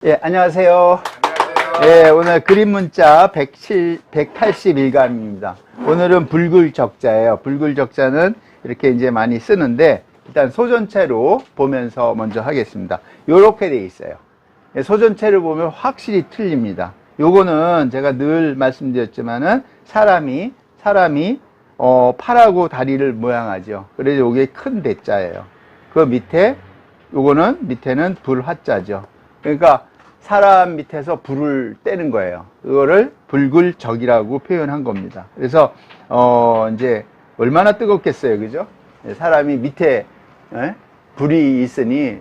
예, 안녕하세요. 안녕하세요. 예, 오늘 그림 문자 181강입니다. 오늘은 불굴적자예요. 불굴적자는 이렇게 이제 많이 쓰는데, 일단 소전체로 보면서 먼저 하겠습니다. 요렇게 돼 있어요. 예, 소전체를 보면 확실히 틀립니다. 요거는 제가 늘 말씀드렸지만은 사람이 팔하고 다리를 모양하죠. 그래서 요게 큰 대자예요. 그 밑에 요거는 밑에는 불화자죠. 그러니까 사람 밑에서 불을 떼는 거예요. 그거를 불굴적이라고 표현한 겁니다. 그래서 이제 얼마나 뜨겁겠어요, 그죠? 사람이 밑에 불이 있으니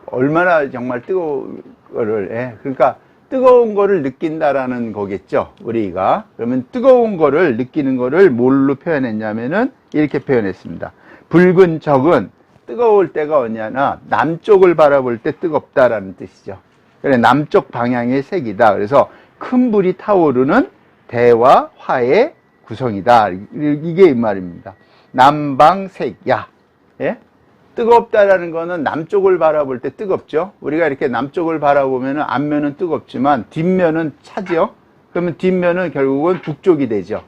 얼마나 정말 뜨거운 거를 그러니까 뜨거운 거를 느낀다라는 거겠죠, 우리가. 그러면 뜨거운 거를 느끼는 거를 뭘로 표현했냐면은 이렇게 표현했습니다. 붉은 적은 뜨거울 때가 어냐나 남쪽을 바라볼 때 뜨겁다라는 뜻이죠. 그래, 남쪽 방향의 색이다. 그래서 큰 불이 타오르는 대와 화의 구성이다. 이게 이 말입니다. 남방색야. 예? 뜨겁다라는 거는 남쪽을 바라볼 때 뜨겁죠. 우리가 이렇게 남쪽을 바라보면 앞면은 뜨겁지만 뒷면은 차죠. 그러면 뒷면은 결국은 북쪽이 되죠.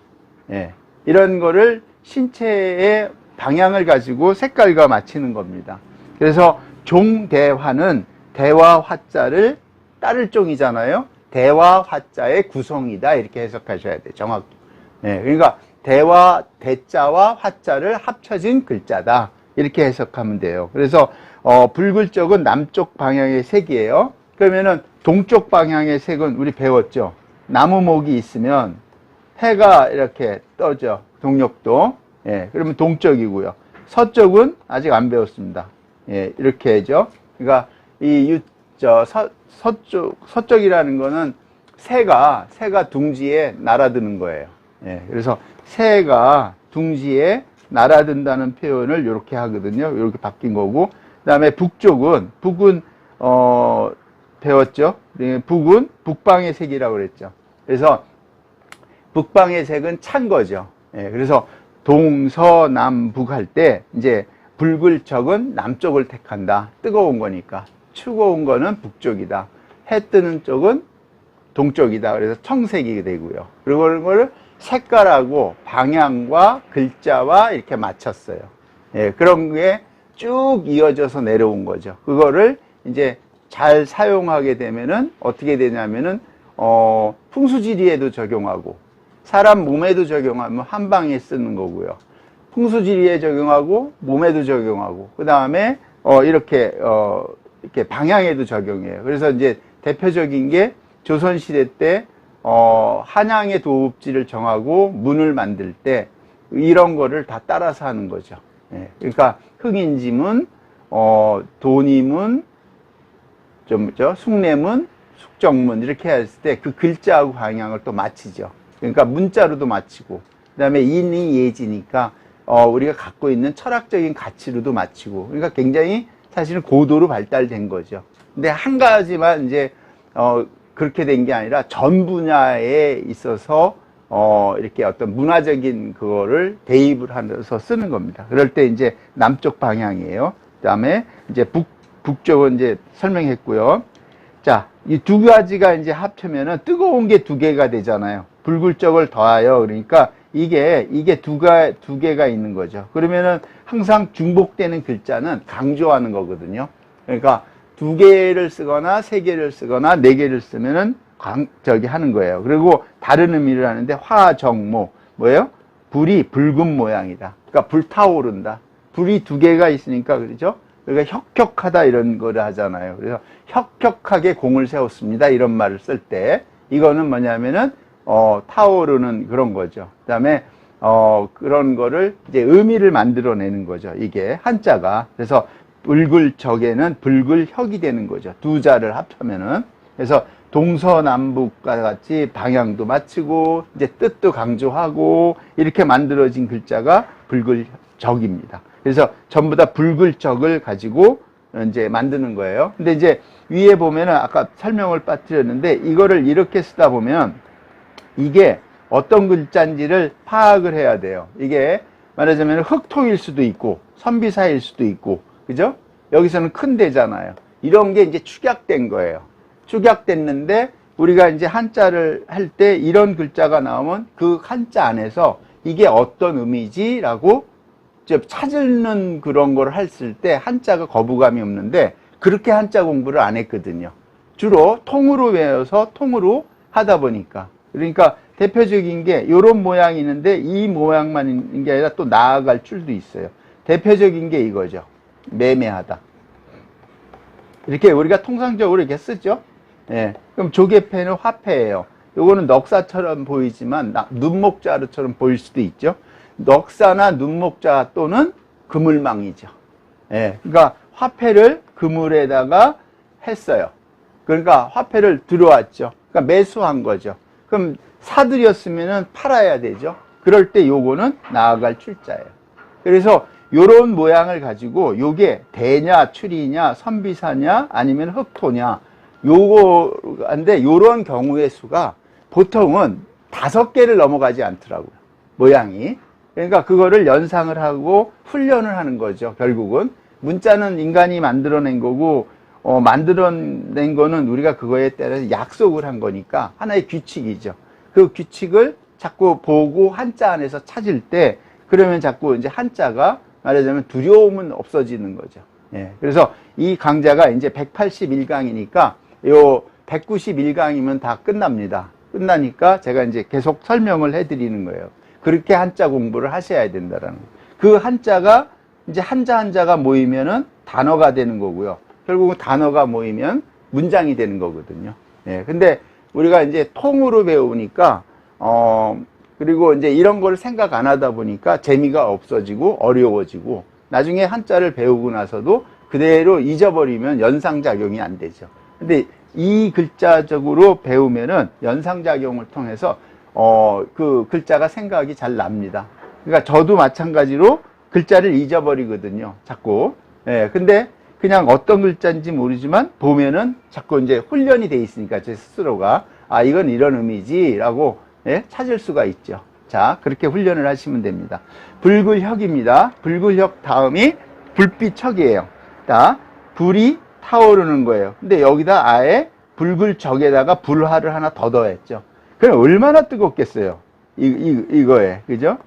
예. 이런 거를 신체의 방향을 가지고 색깔과 맞추는 겁니다. 그래서 종대화는 대와 화자를 따를 종이잖아요. 대와 화자의 구성이다. 이렇게 해석하셔야 돼요. 정확히. 네, 그러니까 대와 대자와 화자를 합쳐진 글자다. 이렇게 해석하면 돼요. 그래서 붉을적은 남쪽 방향의 색이에요. 그러면은 동쪽 방향의 색은 우리 배웠죠. 나무목이 있으면 해가 이렇게 떠죠. 동력도. 예, 그러면 동쪽이고요. 서쪽은 아직 안 배웠습니다. 예, 이렇게 해죠. 그러니까 서쪽이라는 거는 새가 둥지에 날아드는 거예요. 예, 그래서 새가 둥지에 날아든다는 표현을 이렇게 하거든요. 이렇게 바뀐 거고. 그 다음에 북은 배웠죠. 북은 북방의 색이라고 그랬죠. 그래서 북방의 색은 찬 거죠. 예, 그래서 동서남북 할 때 이제 붉을적은 남쪽을 택한다. 뜨거운 거니까. 추거운 거는 북쪽이다. 해 뜨는 쪽은 동쪽이다. 그래서 청색이 되고요. 그리고 그걸 색깔하고 방향과 글자와 이렇게 맞췄어요. 예, 그런 게 쭉 이어져서 내려온 거죠. 그거를 이제 잘 사용하게 되면은 어떻게 되냐면은 풍수지리에도 적용하고 사람 몸에도 적용하면 한 방에 쓰는 거고요. 풍수지리에 적용하고 몸에도 적용하고 그 다음에 이렇게 방향에도 적용해요. 그래서 이제 대표적인 게 조선시대 때 한양의 도읍지를 정하고 문을 만들 때 이런 거를 다 따라서 하는 거죠. 예, 그러니까 흑인지문, 도니문, 숭례문, 숙정문 이렇게 했을 때 그 글자하고 방향을 또 맞추죠. 그러니까 문자로도 맞추고 그 다음에 인이 예지니까 우리가 갖고 있는 철학적인 가치로도 맞추고 그러니까 굉장히 사실은 고도로 발달된 거죠. 근데 한 가지만 이제 그렇게 된 게 아니라 전 분야에 있어서 이렇게 어떤 문화적인 그거를 대입을 하면서 쓰는 겁니다. 그럴 때 이제 남쪽 방향이에요. 그다음에 이제 북쪽은 이제 설명했고요. 자, 이 두 가지가 이제 합치면은 뜨거운 게 두 개가 되잖아요. 붉을적을 더하여 그러니까 이게 두 개가 있는 거죠. 그러면은 항상 중복되는 글자는 강조하는 거거든요. 그러니까 두 개를 쓰거나 세 개를 쓰거나 네 개를 쓰면은 하는 거예요. 그리고 다른 의미를 하는데 화정모 뭐예요? 불이 붉은 모양이다. 그러니까 불타오른다. 불이 두 개가 있으니까 그러죠. 그러니까 혁혁하다 이런 거를 하잖아요. 그래서 혁혁하게 공을 세웠습니다. 이런 말을 쓸 때 이거는 뭐냐면은 타오르는 그런 거죠. 그다음에 그런 거를 이제 의미를 만들어내는 거죠. 이게 한자가. 그래서 붉을적에는 붉을혁이 되는 거죠. 두 자를 합하면은. 그래서 동서남북과 같이 방향도 맞추고 이제 뜻도 강조하고 이렇게 만들어진 글자가 붉을적입니다. 그래서 전부 다 붉을적을 가지고 이제 만드는 거예요. 근데 이제 위에 보면은 아까 설명을 빠뜨렸는데 이거를 이렇게 쓰다 보면 이게 어떤 글자인지를 파악을 해야 돼요. 이게 말하자면 흑토일 수도 있고 선비사일 수도 있고 그죠? 여기서는 큰 데잖아요. 이런 게 이제 축약된 거예요. 축약됐는데 우리가 이제 한자를 할 때 이런 글자가 나오면 그 한자 안에서 이게 어떤 의미지라고 찾는 그런 걸 했을 때 한자가 거부감이 없는데 그렇게 한자 공부를 안 했거든요. 주로 통으로 외워서 통으로 하다 보니까. 그러니까 대표적인 게 이런 모양이 있는데 이 모양만 있는 게 아니라 또 나아갈 줄도 있어요. 대표적인 게 이거죠. 매매하다. 이렇게 우리가 통상적으로 이렇게 쓰죠. 예. 그럼 조개패는 화패예요. 요거는 넉사처럼 보이지만 눈목자루처럼 보일 수도 있죠. 넉사나 눈목자 또는 그물망이죠. 예. 그러니까 화패를 그물에다가 했어요. 그러니까 화폐를 들어왔죠. 그러니까 매수한 거죠. 그럼 사들였으면 팔아야 되죠. 그럴 때 요거는 나아갈 출자예요. 그래서 요런 모양을 가지고 요게 대냐, 출이냐, 선비사냐, 아니면 흑토냐, 요거인데 요런 경우의 수가 보통은 5개를 넘어가지 않더라고요. 모양이. 그러니까 그거를 연상을 하고 훈련을 하는 거죠. 결국은. 문자는 인간이 만들어낸 거고, 만들어낸 거는 우리가 그거에 따라서 약속을 한 거니까 하나의 규칙이죠. 그 규칙을 자꾸 보고 한자 안에서 찾을 때 그러면 자꾸 이제 한자가 말하자면 두려움은 없어지는 거죠. 예. 그래서 이 강좌가 이제 181강이니까 요 191강이면 다 끝납니다. 끝나니까 제가 이제 계속 설명을 해드리는 거예요. 그렇게 한자 공부를 하셔야 된다라는 거예요. 그 한자가 이제 한자가 모이면은 단어가 되는 거고요. 결국은 단어가 모이면 문장이 되는 거거든요. 예. 근데 우리가 이제 통으로 배우니까, 그리고 이제 이런 걸 생각 안 하다 보니까 재미가 없어지고 어려워지고 나중에 한자를 배우고 나서도 그대로 잊어버리면 연상작용이 안 되죠. 근데 이 글자적으로 배우면은 연상작용을 통해서, 그 글자가 생각이 잘 납니다. 그러니까 저도 마찬가지로 글자를 잊어버리거든요. 자꾸. 예. 근데 그냥 어떤 글자인지 모르지만 보면은 자꾸 이제 훈련이 돼 있으니까 제 스스로가 아 이건 이런 의미지라고 예? 찾을 수가 있죠. 자 그렇게 훈련을 하시면 됩니다. 불굴혁입니다. 불굴혁 다음이 불빛척이에요. 자 불이 타오르는 거예요. 근데 여기다 아예 불굴적에다가 불화를 하나 더 더했죠. 그럼 얼마나 뜨겁겠어요. 이거에 그죠?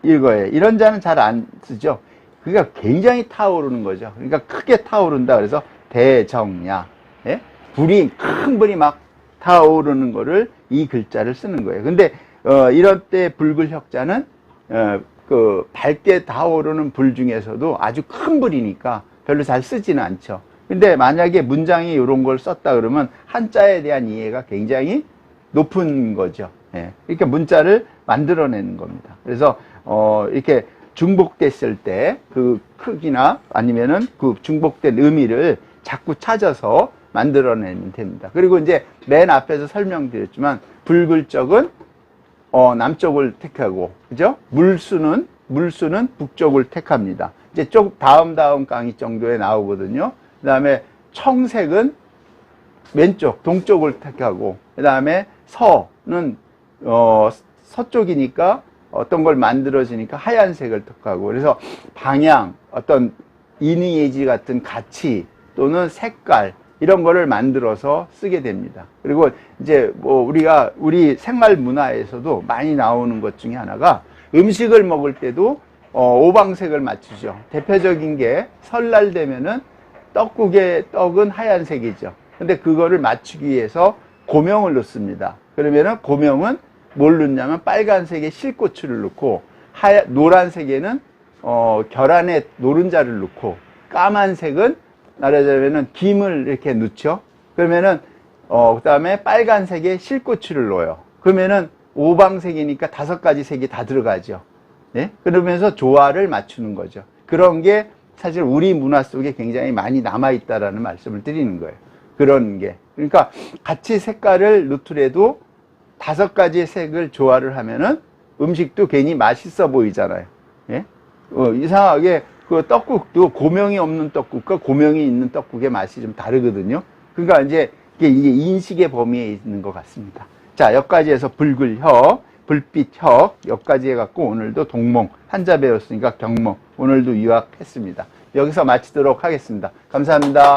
이거에 이런 자는 잘 안 쓰죠. 그러니까 굉장히 타오르는 거죠. 그러니까 크게 타오른다. 그래서 대정야. 예? 불이, 큰 불이 막 타오르는 거를 이 글자를 쓰는 거예요. 근데, 이런 때 불굴혁자는, 그, 밝게 타오르는 불 중에서도 아주 큰 불이니까 별로 잘 쓰지는 않죠. 근데 만약에 문장이 이런 걸 썼다 그러면 한자에 대한 이해가 굉장히 높은 거죠. 예. 이렇게 문자를 만들어내는 겁니다. 그래서, 이렇게 중복됐을 때 그 크기나 아니면은 그 중복된 의미를 자꾸 찾아서 만들어내면 됩니다. 그리고 이제 맨 앞에서 설명드렸지만 불굴적은 남쪽을 택하고 그죠? 물수는 북쪽을 택합니다. 이제 다음 강의 정도에 나오거든요. 그다음에 청색은 왼쪽 동쪽을 택하고 그다음에 서는 서쪽이니까 어떤 걸 만들어지니까 하얀색을 택하고 그래서 방향, 어떤 이니에지 같은 가치 또는 색깔 이런 거를 만들어서 쓰게 됩니다. 그리고 이제 뭐 우리 생활 문화에서도 많이 나오는 것 중에 하나가 음식을 먹을 때도 오방색을 맞추죠. 대표적인 게 설날 되면은 떡은 하얀색이죠. 근데 그거를 맞추기 위해서 고명을 넣습니다. 그러면은 고명은 뭘 넣냐면 빨간색에 실고추를 넣고 노란색에는 계란에 노른자를 넣고 까만색은 말하자면은 김을 이렇게 넣죠. 그러면은 그다음에 빨간색에 실고추를 넣어요. 그러면은 오방색이니까 5가지 색이 다 들어가죠. 네? 그러면서 조화를 맞추는 거죠. 그런 게 사실 우리 문화 속에 굉장히 많이 남아 있다라는 말씀을 드리는 거예요. 그런 게. 그러니까 같이 색깔을 넣더라도 5가지의 색을 조화를 하면은 음식도 괜히 맛있어 보이잖아요. 예? 이상하게 그 떡국도 고명이 없는 떡국과 고명이 있는 떡국의 맛이 좀 다르거든요. 그러니까 이제 이게 인식의 범위에 있는 것 같습니다. 자, 여기까지 해서 불굴혁, 불빛혁, 여기까지 해갖고 오늘도 동몽, 한자 배웠으니까 경몽, 오늘도 유학했습니다. 여기서 마치도록 하겠습니다. 감사합니다.